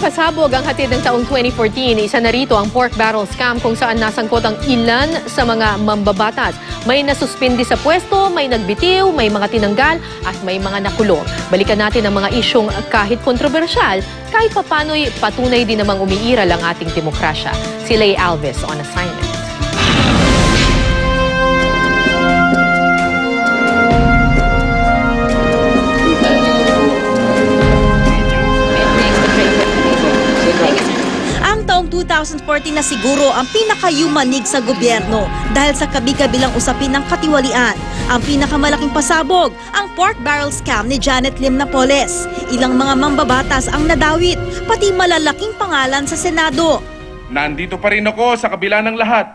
pasabog ang hatid ng taong 2014. Isa na rito ang pork barrel scam kung saan nasangkot ang ilan sa mga mambabatas. May nasuspindi sa pwesto, may nagbitiw, may mga tinanggal at may mga nakulong. Balikan natin ang mga isyong kahit kontrobersyal, kahit papano'y patunay din namang umiiral ang ating demokrasya. Si Lay Alves on assignment. Ang taong 2014 na siguro ang pinakayumanig sa gobyerno dahil sa kabi-kabilang usapin ng katiwalian. Ang pinakamalaking pasabog, ang pork barrel scam ni Janet Lim Napoles. Ilang mga mambabatas ang nadawit, pati malalaking pangalan sa Senado. Nandito pa rin ako sa kabila ng lahat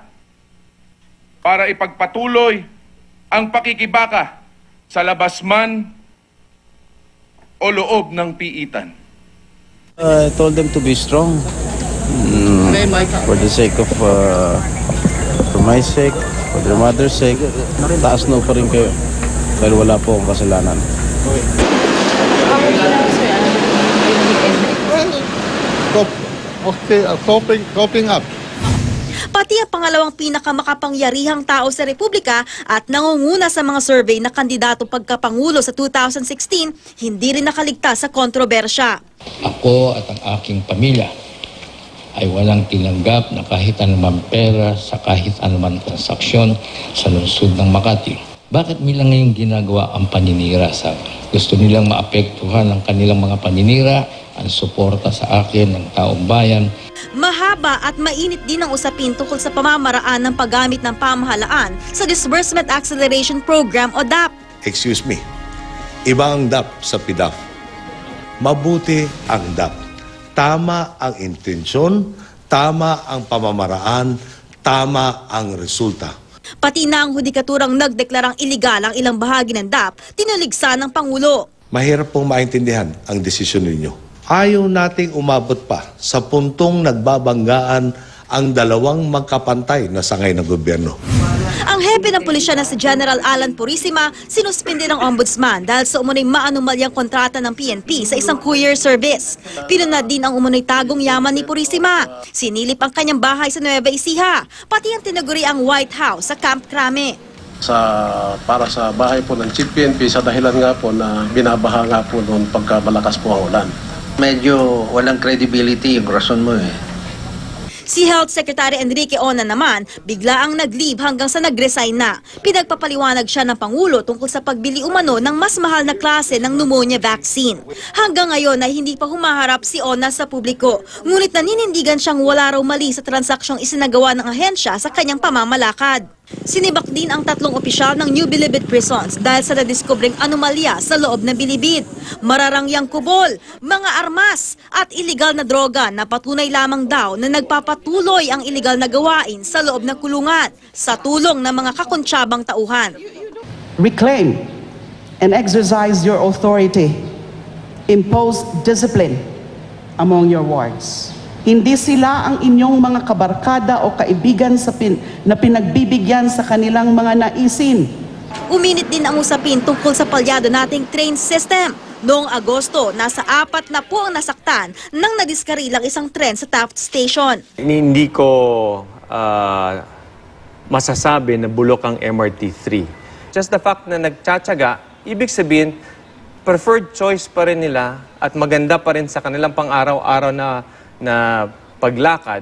para ipagpatuloy ang pakikibaka sa labas man o loob ng piitan. I told them to be strong. For the sake of, for my sake, for their mother's sake, taas no pa rin kayo. Dahil wala po akong kasalanan. Coping up. Pati ang pangalawang pinakamakapangyarihang tao sa Republika at nangunguna sa mga survey na kandidato pagkapangulo sa 2016, hindi rin nakaligtas sa kontrobersya. Ako at ang aking pamilya ay walang tinanggap na kahit anumang pera sa kahit anumang transaksyon sa lungsod ng Makati. Bakit nila ngayon ginagawa ang paninira sa akin? Gusto nilang maapektuhan ang kanilang mga paninira, ang suporta sa akin ng taong bayan. Mahaba at mainit din ang usapin tungkol sa pamamaraan ng paggamit ng pamahalaan sa Disbursement Acceleration Program o DAP. Excuse me, iba ang DAP sa PDAF. Mabuti ang DAP. Tama ang intensyon, tama ang pamamaraan, tama ang resulta. Pati na ang hudikaturang nagdeklarang iligal ang ilang bahagi ng DAP, tinuligsa ng Pangulo. Mahirap pong maintindihan ang desisyon ninyo. Ayaw nating umabot pa sa puntong nagbabanggaan ang dalawang magkapantay na sangay ng gobyerno. Ang hepe ng pulisya na si General Alan Purisima sinuspindi ng ombudsman dahil sa umunoy maanumalyang kontrata ng PNP sa isang courier service. Pinunad din ang umunoy tagong yaman ni Purisima. Sinilip ang kanyang bahay sa Nueva Ecija, pati ang tinaguri ang White House sa Camp Crame. Para sa bahay po ng Chief PNP sa dahilan nga po na binabaha nga po noon pagka malakas po ang ulan. Medyo walang credibility yung rason mo eh. Si Health Secretary Enrique Ona naman, bigla ang nag-leave hanggang sa nag-resign na. Pinagpapaliwanag siya ng Pangulo tungkol sa pagbili umano ng mas mahal na klase ng pneumonia vaccine. Hanggang ngayon ay hindi pa humaharap si Ona sa publiko. Ngunit naninindigan siyang wala raw mali sa transaksyong isinagawa ng ahensya sa kanyang pamamalakad. Sinibak din ang tatlong opisyal ng New Bilibid Prisons dahil sa nadiskubring anomalya sa loob ng bilibid. Mararangyang kubol, mga armas at iligal na droga na patunay lamang daw na nagpapatuloy ang iligal na gawain sa loob ng kulungan sa tulong ng mga kakonsyabang tauhan. Reclaim and exercise your authority. Impose discipline among your wards. Hindi sila ang inyong mga kabarkada o kaibigan na pinagbibigyan sa kanilang mga naisin. Uminit din ang usapin tungkol sa palyado nating train system. Noong Agosto, nasa 4 na po ang nasaktan nang nadiskarilang isang tren sa Taft Station. Hindi ko masasabi na bulok ang MRT-3. Just the fact na nagtsatsaga, ibig sabihin, preferred choice pa rin nila at maganda pa rin sa kanilang pang-araw-araw na paglakad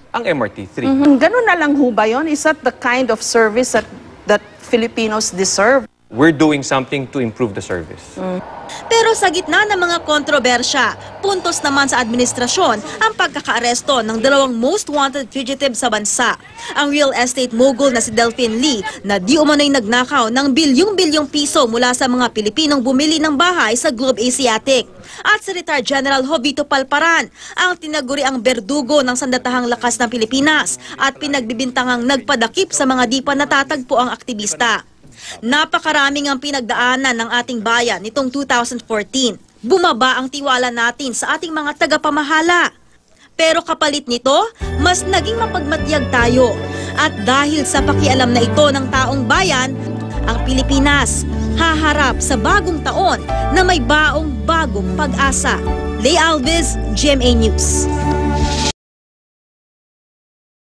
ang MRT-3. Ganun na lang ho ba yun? Is that the kind of service that Filipinos deserve? We're doing something to improve the service. Pero sa gitna ng mga kontrobersya, puntos naman sa administrasyon ang pagkakaaresto ng dalawang most wanted fugitive sa bansa. Ang real estate mogul na si Delphine Lee na di umano'y nagnakaw ng bilyong-bilyong piso mula sa mga Pilipinong bumili ng bahay sa Globe Asiatic. At si Retired General Jovito Palparan, ang tinaguri ang berdugo ng sandatahang lakas ng Pilipinas at pinagbibintangang nagpadakip sa mga di pa natatagpo ang aktivista. Napakaraming ang pinagdaanan ng ating bayan nitong 2014. Bumaba ang tiwala natin sa ating mga tagapamahala. Pero kapalit nito, mas naging mapagmatyag tayo. At dahil sa pakialam na ito ng taong bayan, ang Pilipinas haharap sa bagong taon na may bagong pag-asa. Lay Alves, GMA News.